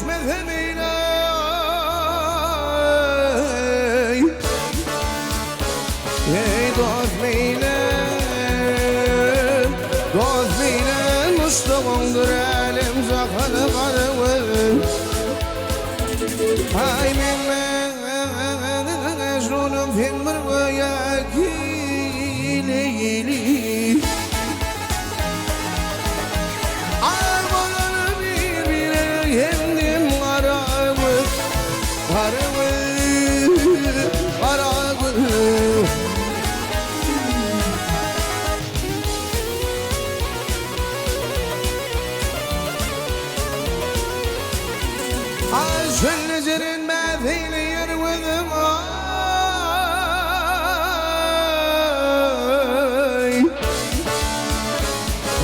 مذهبينا يا دوث مينا مصطفى درالم زخل قروي هاي من مجنون في المروية كيلي عالمنا بيبي يندم غراوي عشان نجر الماثيل يروي ضماي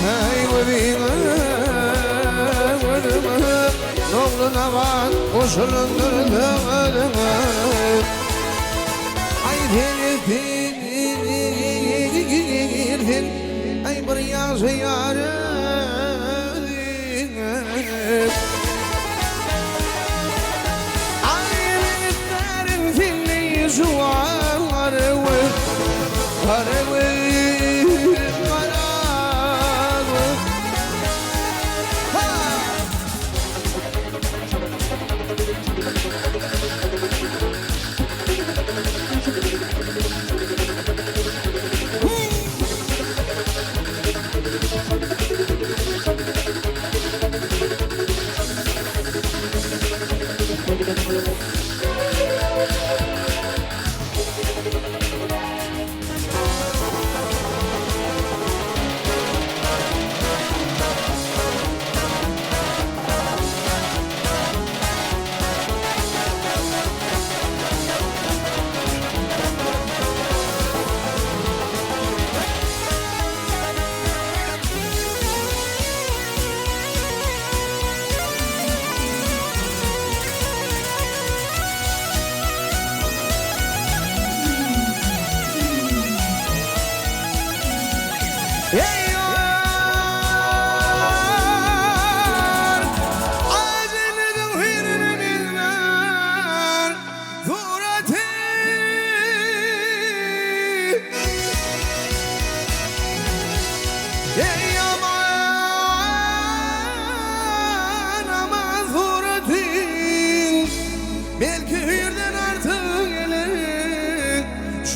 هاي وبينا ودماء نغلنا بعض وشلنا غدماء عيدين اي بريا زيارة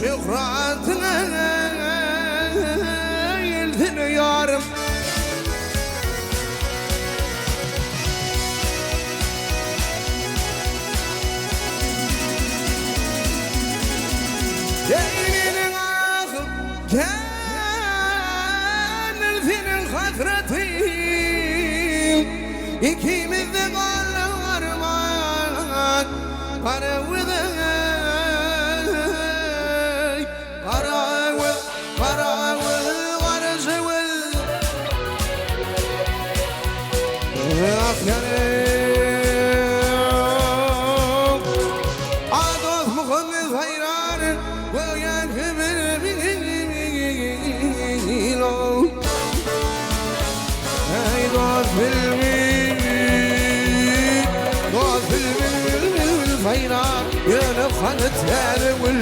شكراتنا يلثنا يا رب جايين الاخر كان الفين خثرتي يكيم الثقال ورمان قروذا عاطف مخلص حيران وياك بالميلو هاي ضاف بالميل ضاف بالفيران يا نفخة تهرول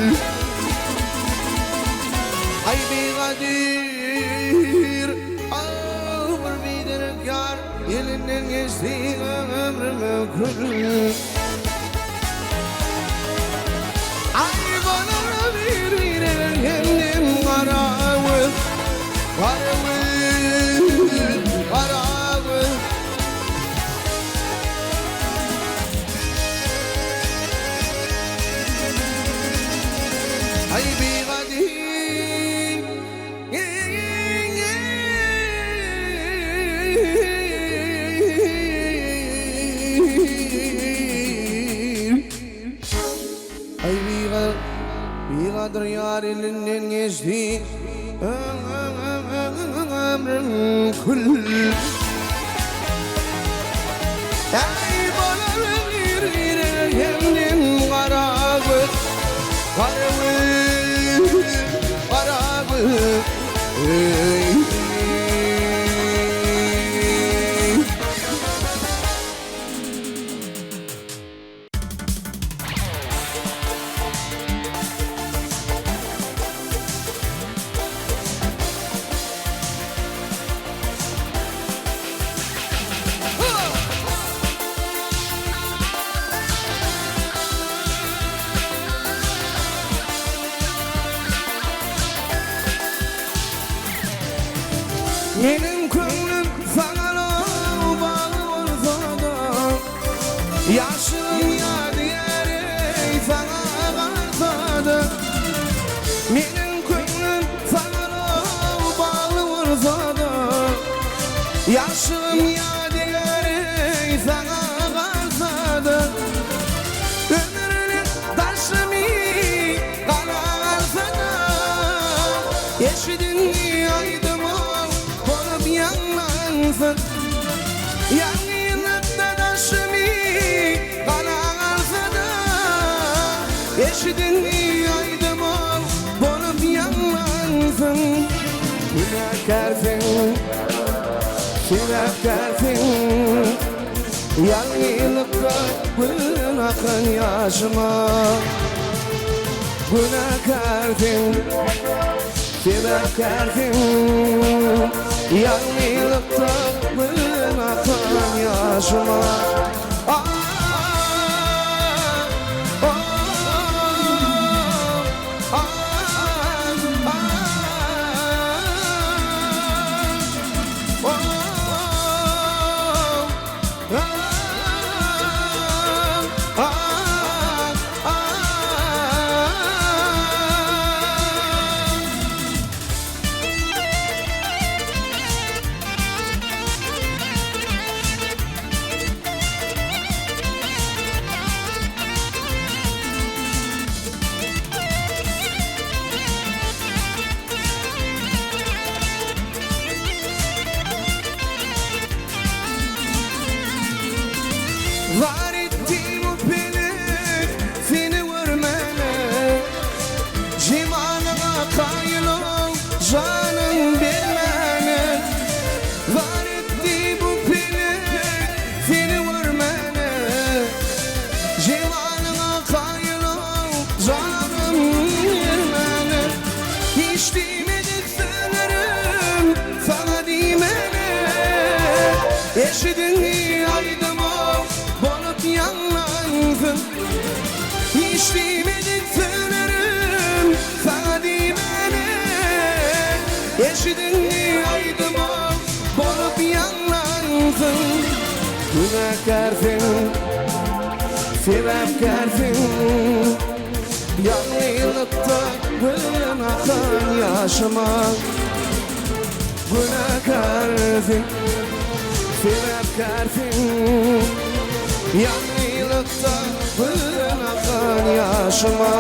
عيبي غدير عمر بيدرك يار يلنن يشتي أمر ما كل عيبنا ربير يلنن غراوي عيبي غدير بيغادر يار لنن يشتي أمر كل عيبنا ربير يلنن غراوي Benim gönlüm sana bağlı olsa da yaşım yadigarı sana kalsa da benim gönlüm sana bağlı olsa da yaşım yadigarı sana kalsa da ömrünün taşımı kana kalsa da yeşidin aydım olup yanlansın yangınında taşımı kana kalsa da yeşidin aydım olup yanlansın günahkarsın sebepkarsın yalnızlıkta bırakın yaşıma günahkarsın sebepkarsın yalnızlıkta bırakın yaşıma var ettiğim öpelik seni görmene cimanına kayıl ol canım bilmene var ettiğim öpelik seni görmene cimanına kayıl ol canım bilmene hiç demedik sanırım sana demene eşidin aydım yanlansın hiç demedik söylerim sana demene eşidin aydım olup yanlansın günahkarsın sebepkarsın yalnızlıkta bırakın yaşıma günahkarsın sebepkarsın yalnızlıkta bırakın yaşıma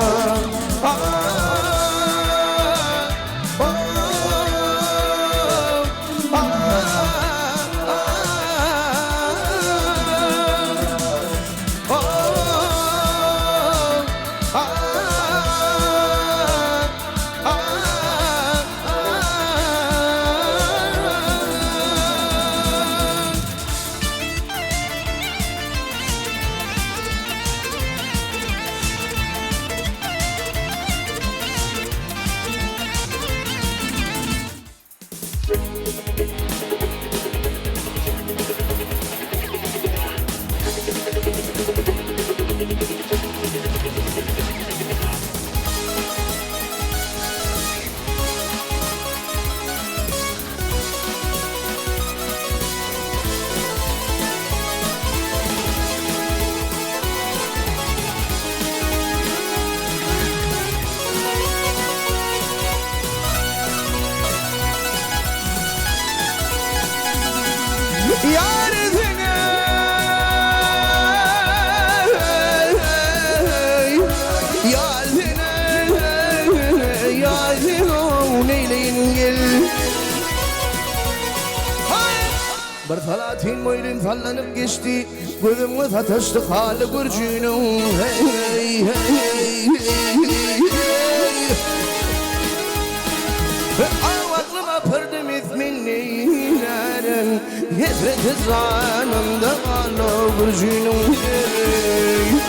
Bir salatin boylun sallanıp geçti gözümü sataştı hali gürcünüm hey hey hey aklıma pırdım ismini neren Hesreti zanımda hali gürcünüm hey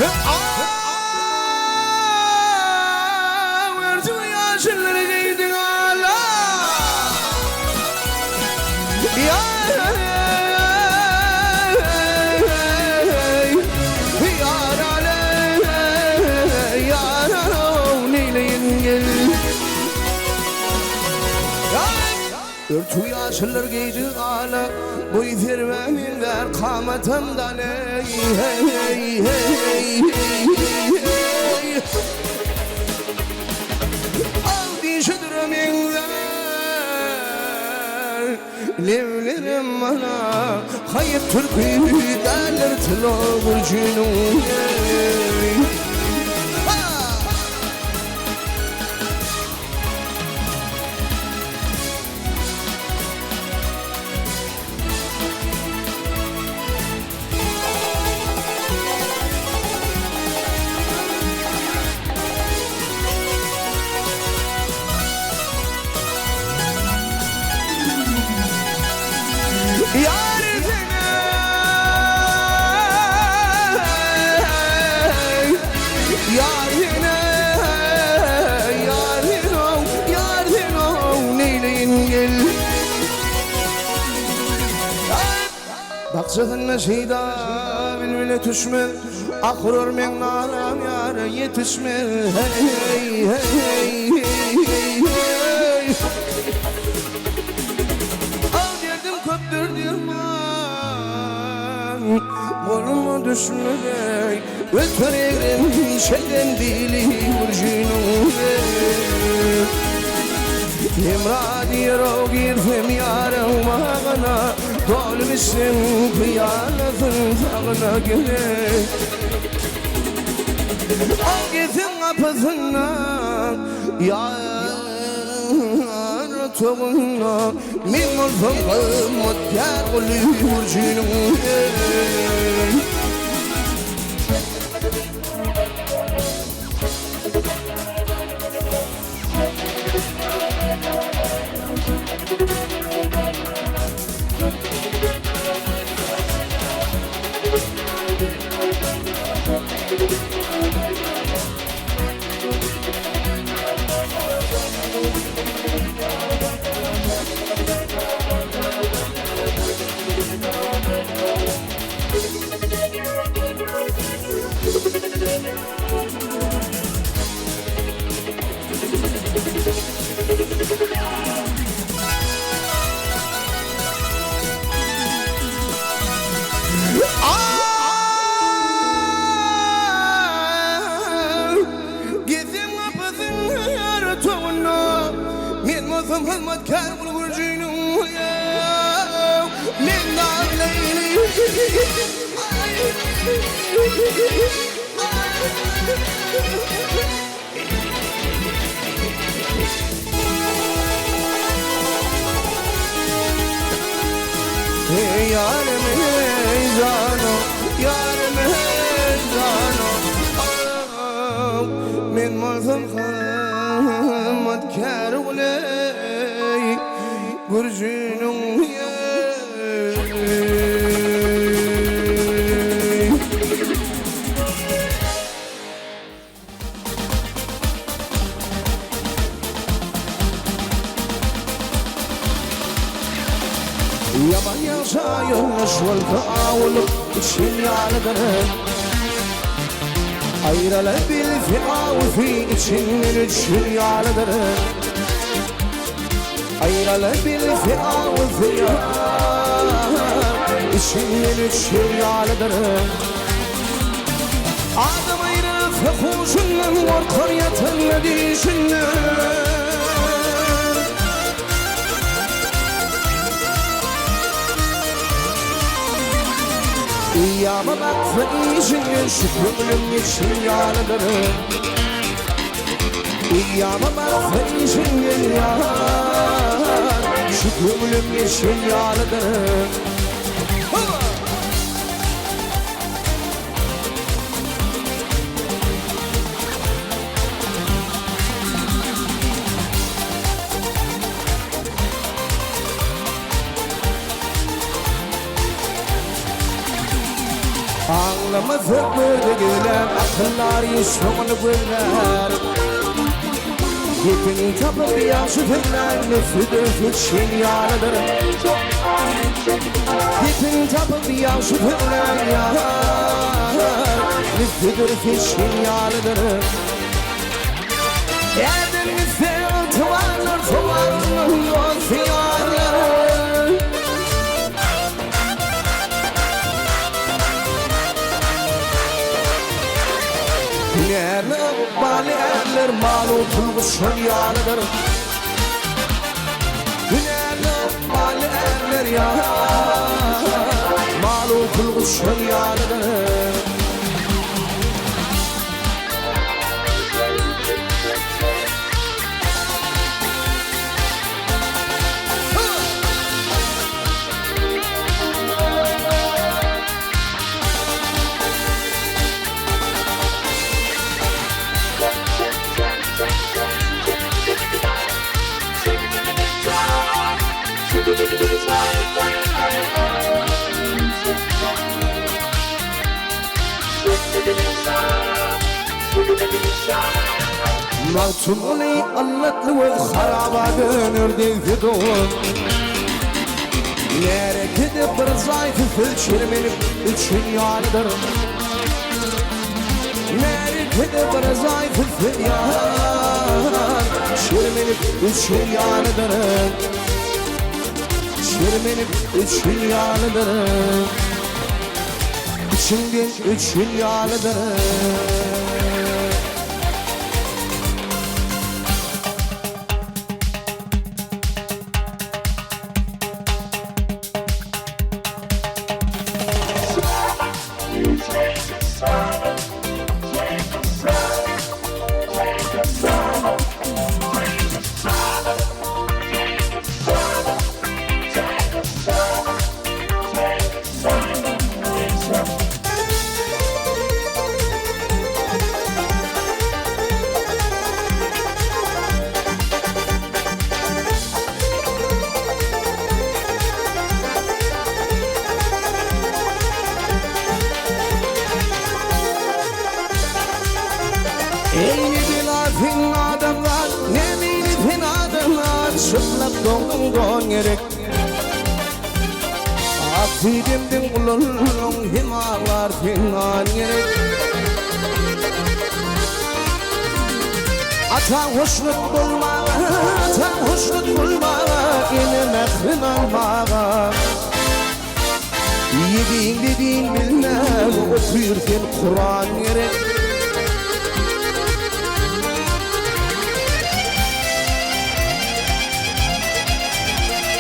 Ya Örtü yaşlılar giydi ala, bu zirvenin ver kametimden ey hey hey hey hey. Aldı şüdrümünden levlerim bana, hayıp türkü derler tilo burcunu. Baksın meşhida bilmile düşme, akror men naram yara yetişme. Hey hey hey hey hey. Al derdim köptür dirman, koluma düşmey. Ötüreğim şeyden dili vurcunu. Emradi yaro girfem yarım ağına, dolmuşum kıyametin sağına göre. Al gitsin kapısından, yar toğuna, min olsam kılmat kâr olur cünüm. Hılmat kâr bulur cünüm ya, min dar leyli. Hey yarım hey zano, yarım hey zano. Min mazım hılmat kâr bulur Gurcunum ya. Yaman yaşayılmış volka olup için yağlıdır. Ayrıla bil fi için için yağlıdır. Ayrıla bil fi için yağlıdır. Adam ayrı fekuşundan korkar yatın dişinden. İyyama bak işin şükrüm için yağlıdır. İyyama bak işin yar, şükrüm için yağlıdır. Ağlamazı böyle güler, akıllar yaşamını güler. Gittin tapı bir yaşı dinler, nefret için yağlıdır. Gittin tapı bir yaşı dinler ya, nefret için yağlıdır. Yerdimizde tuvarlar tuvarlar olsun yağlıdır. kuşun yanıdır. Hünerli mal erler ya, malu kul kuşun yanıdır. Mağtumuni allatlı ve haraba dönürdü fidon. Nere gidip bir zayıfı fılçırmenim üçün yanıdır. Nere gidip bir zayıfı fılyar çırmenim üçün yanıdır. Çırmenim üçün yanıdır. İçimden üçün yanıdır. Eyni bilafin adamlar, ne bilifin adamlar, çıplak doğduğun gerek. Aksidimdin kulunun himalar finan gerek. Atan hoşnut bulmağa, atan hoşnut bulmağa, yine mehrin almağa. Yediğin dediğin bilmem, okuyurken Kur'an gerek.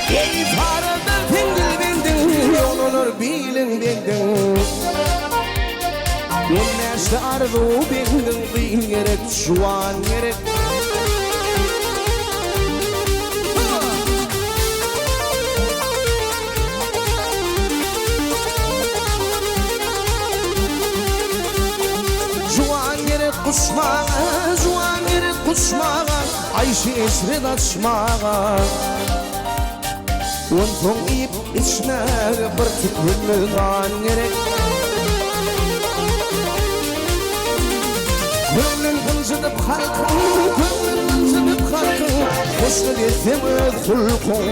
Ey farada fingil bindin, yolunur bilin bindin. Yenneşte arzu bindin, kıyın gerek, şu an gerek. Şu an gerek kuşmağa, şu an gerek kuşmağa, Ayşe esret açmağa. Untung ip içine bir tükürmüğün gerek. Gönlün hıncıdıp halkın, gönlün hıncıdıp halkın, hoşlu desem öz hulkun.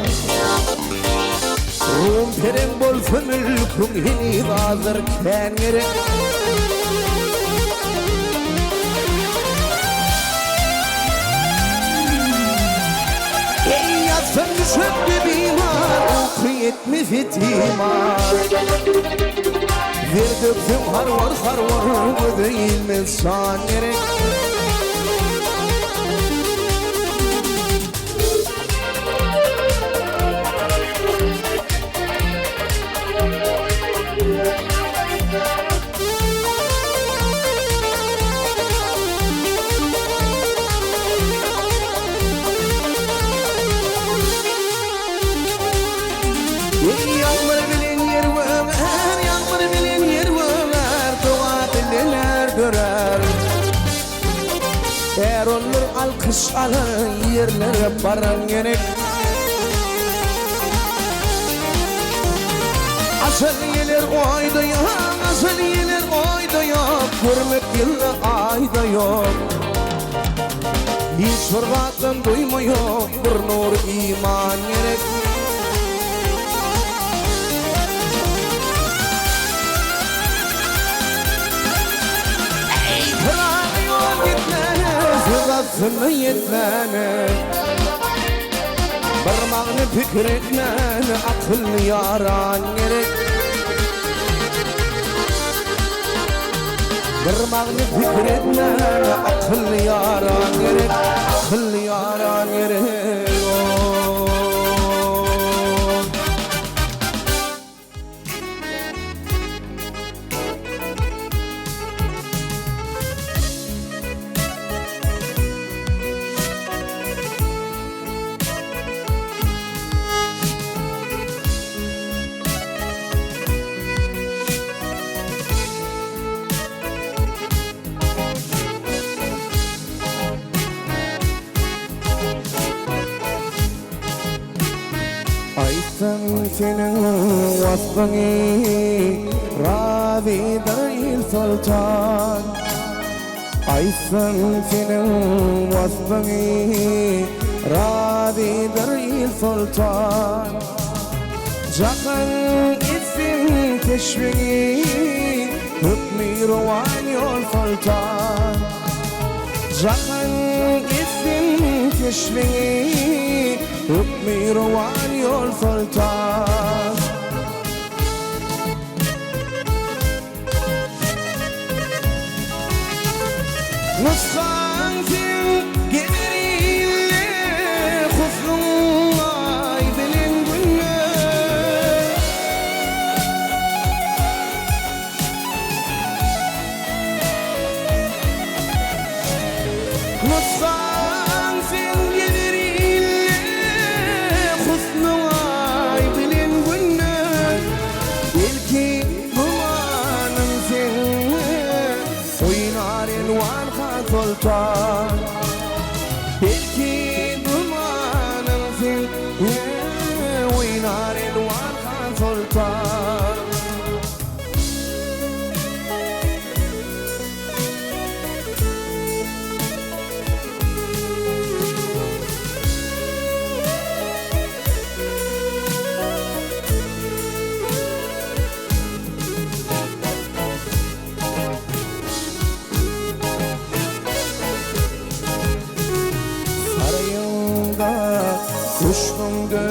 Ruhum perem bolsun mülküm, hini bazırken gerek. Ey yatsın düşüp gibiyim Kıyetmi fitimar Bir döktüm harvar harvar Bu değil mi san gerek. Yağmur bilen yer var, yağmur bilen yer var, dua bilenler görer. Eğer olur alkış alın yerlere paran gerek. Asıl gelir oyda yok, asıl gelir oyda yok, görmek yılı ayda yok. Hiç hırvatın duymuyor, bir nur iman gerek. Fırlatını yetmene Parmağını fikretmene Akıl yaran gerek. Kırmağını fikretme akıl yaran gerek akıl yaran gerek Aysan senin vasfını ravidir il sultan Aysan senin vasfını ravidir il sultan Cakan isim keşfini hükmü ruvan yol sultan Cakan isim keşfini hükmü ruvan yol sultan Nuskan fin geliriyle husnun ay bilin günü Nuskan fin geliriyle husnun ay bilin günü Belki dumanın fin oynar elvan sultan Belki dumanın fin oynar elvan sultan Kuşkundu,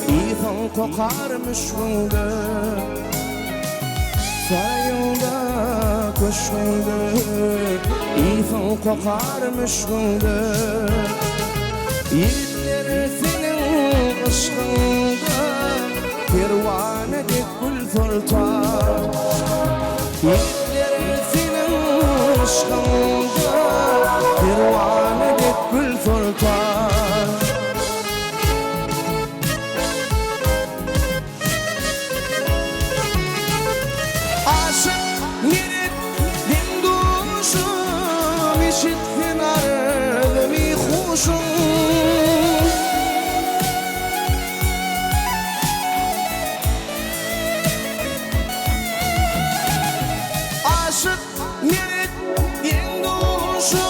ifan kokarmış kundu Sarayında kuşkundu, ifan kokarmış kundu Yiğitler senin ışkında, pervanedik gül sultan Yiğitler senin ışkında, pervanedik gül sultan işittin ardımı huşum Aşık merit en doğuşum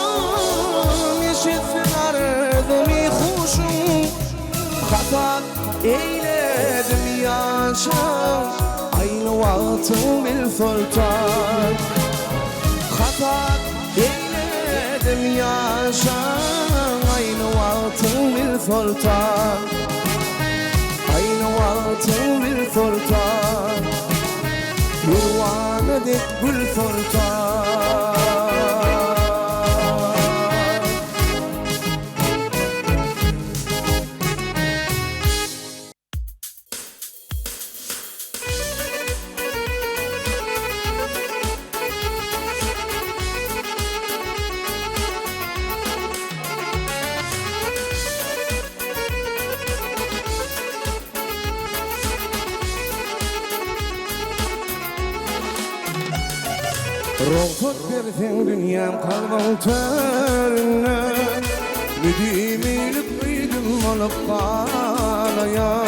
işittin ardımı huşum Hata eyledim yaşam aynı vaktim bil sultan Hata eyledim yaşam aynı vaktim bil sultan Aynı vaktim bil sultan Yurvanedik gül sultan Ruhsat versen dünyam kalbim törüne Müdimilik büyüdüm olup kalaya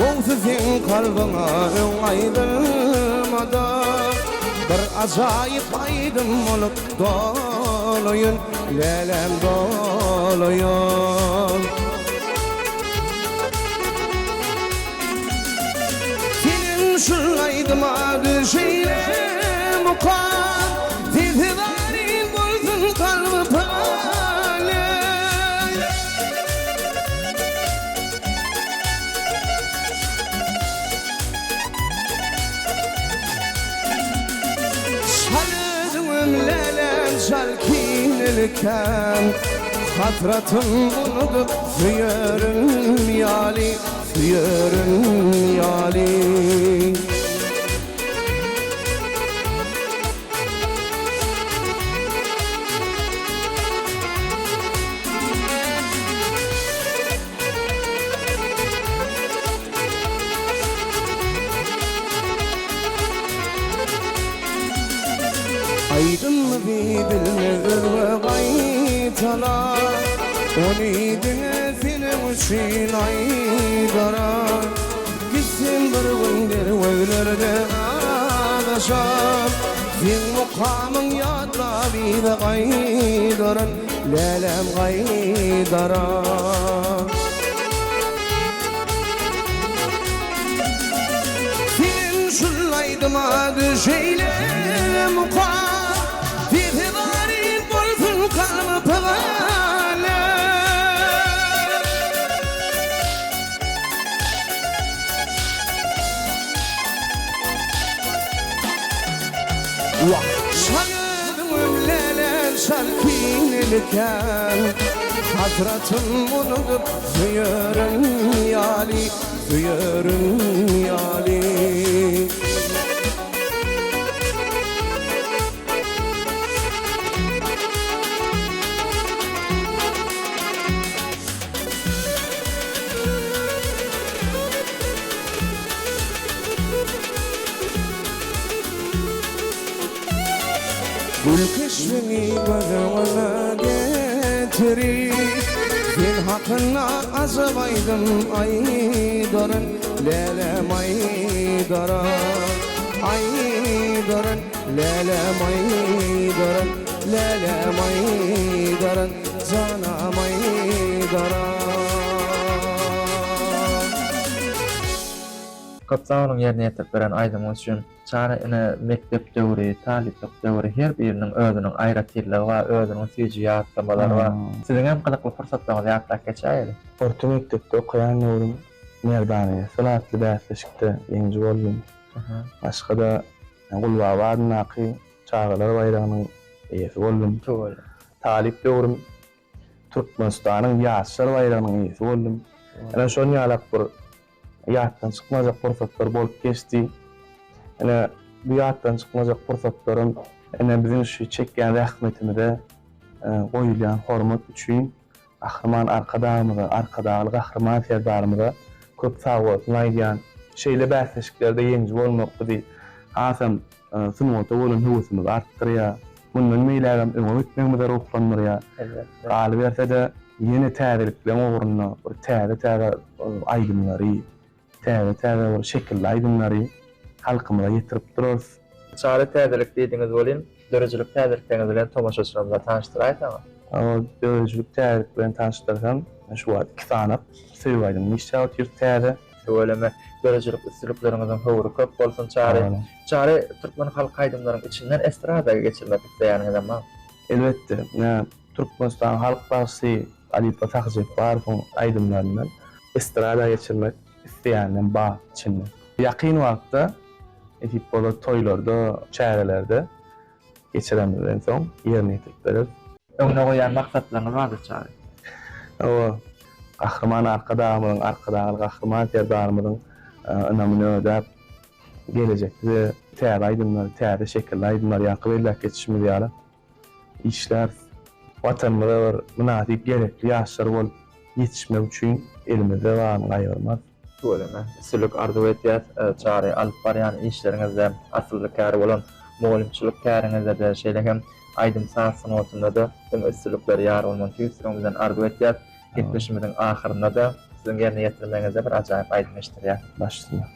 Onsuz sen kalbime ön ayrılmada Bir acayip aydın olup doluyun Lelem doluyun Senin şu aydıma düşeyle mukan Tezdarin bulsun kalbı pale Çalı gelirken Hatratın unutup süyörüm yali, süyörüm yali. Aydın mı birbirine ırma gaytalar Onu dinezinin için aydarar Gitsin bir gündür öylerde ağlaşar Sen mukamın yadra bir de gaydaran Lelem gaydaran Senin şullaydıma düşeyle mukam kalma pagale Şayadım ömleler şarkinilken Hatratım unutup süyörüm yali, süyörüm yali. Gül keşfini gözüme getirir Sen hakkına azıbaydım aydarın Lelem aydarın Aydarın Lelem aydarın Lelem aydarın Canam aydarın Kaptanın yerine yetip veren aydymyň üçin çara ine mektep döwri, taliplik döwri her biriniň özüniň aýratyrlygy we özüniň süýji ýatlamaları bar. Siziň hem kylykly fursatlaryňyz ýatlap geçäýdi. Orta mektepde okuyan oğlum Merdane, sanatlı dersleşikde ýeňji boldum. Başga da Gulba Wadnaky çağlar bayrağının eýesi boldum. Talip döwrüm Türkmenistanyň ýaşlar bayrağının eýesi boldum. Ana şol ýalak bir ýatdan çykmajak fursatlar bolup geçdi. Ana bu ýatdan çykmajak fursatlarym ana biziň şu çekýän rahmetimize goýulýan hormat üçin Ahryman arkadaşymyza, arkadaşlyk Ahryman serdarymyza köp sag bolsun aýdýan şeýle bäsleşiklerde ýeňji bolmakdy diýip hasam sunwata bolan howsymyzy artdyrýar. Mundan meýlägem öňe gitmegimize ruhlandyrýar. Galy berse-de ýene täzelikden ogurunna bir täze aýdymlary, täze bir şekilde aýdymlary halkymyza ýetirip durarys. Çara täzelik diýdiňiz bolýan, dörejilik täzelikden bilen tomaşaçylarymyza tanıştyraýsam. Dörejilik täzelik bilen tanıştyrsam, şu wagt 2 sanyk söýüldüm. Niçe otyr täze Söyleme, dörejilik üsluplarymyzyň howry köp bolsun çara. Çara Türkmen halk aýdymlarynyň içinden estradaga geçirmek isleýäniňiz ama elbetde, Türkmenistan halk başçy Ali Patahjep barfyň aýdymlaryndan estrada geçirmek isleýänim bar içinde. Ýakyn wagtda etip bolar toýlarda, çärelerde geçirenden soň ýerine ýetip berer. öňüne goýan maksatlaryňyz bardy çara. O Ahryman arkadaşymyň, arkadaşlyk Ahryman serdarymyň önemini ödäp gelecekde täze aýdymlar, täze şekilde aýdymlar ýakyp elbäk geçişimi diýalar. İşler watanymyza bir münasip gerekli ýaşlar bolup ýetişmek üçin elimizde bar gaýrymaz. Söyleme, sülük arzu etýär, çara alyp barýan işleriňizde asylly kär bolan mugallimçilik käriňizde de şeýle aýdym sanatynda da bu sülükler ýar bolman tüýsüňizden arzu etýär. Gitmişimiziň ahyrynda da siziň ýerine ýetirmeňizde bir ajaýyp aýdym eşdirýär. Başlaýar.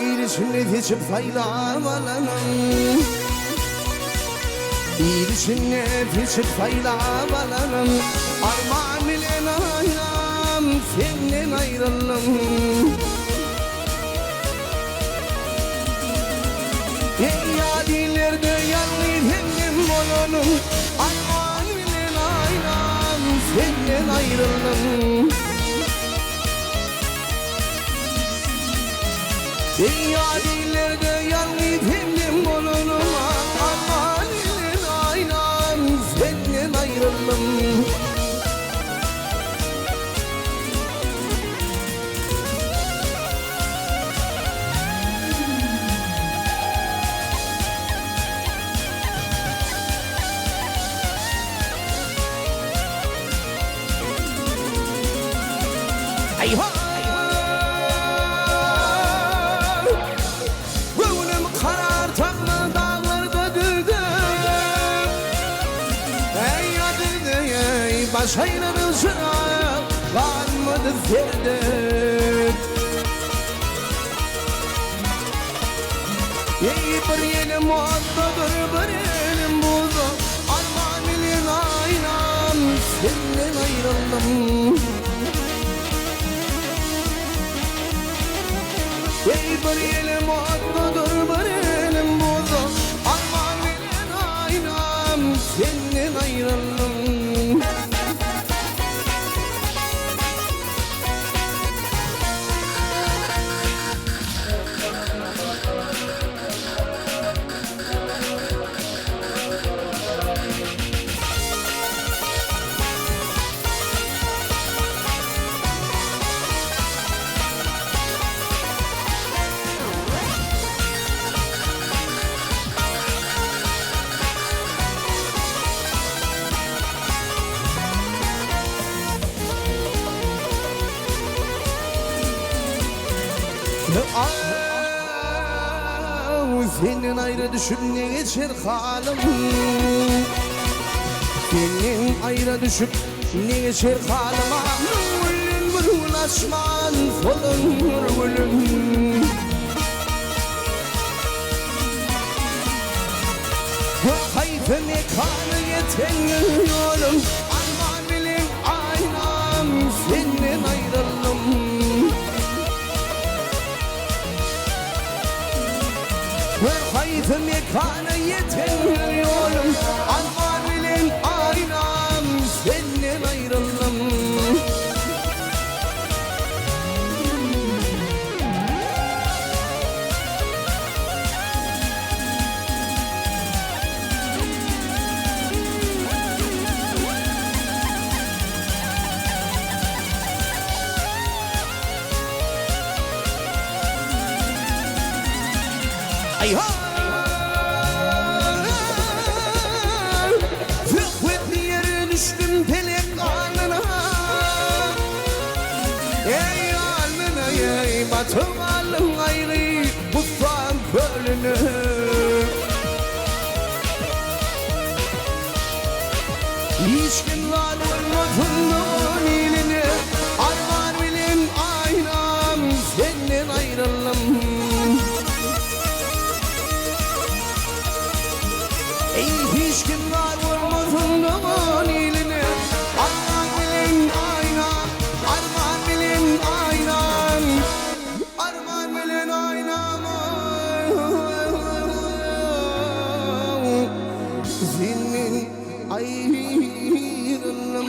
İlişini geçip faylamalanım İlişini geçip faylamalanım Armağan ile ayam senden ayrılım Yadilerde yalnızım olanım Armağan ile ayam senden ayrılım Yadilerde yalnızım olanım Armağan ile ayam senden ayrılım Eyvah! Gönlüm karartanlı dağlarda dürdüm Ey yadırdı ey baş ayranıza Kalmadı ferdet Ey bir yelim muhattadır bir yelim buldu Armağan ile aynam senden ayrıldım Ey bir yelim muhattadır bir yelim buldu Armağan ile aynam senden ayrıldım Senin ayrı düşüp ne geçer halim Senin ayrı düşüp ne geçer halim Gülün bir ulaşman solunur gülüm Hayfı mekanı yeten yolum Armağan bilin aynam senden ayrıldım Hayfı mekanı yeten yolum Armağan bilin aynam senden ayrıldım Eyvah! Fıkvetli yere düştüm pelek alnına Ey alnına ey batım alın ayrı Mutfağın bölünü Hiç kim var olmadığının ilini Armağan bilin aynam senden ayrıldım Hiç kim var vurmadığından ilini Armağan bilin aynam Armağan bilin aynam Armağan bilin aynam Senin ayrılım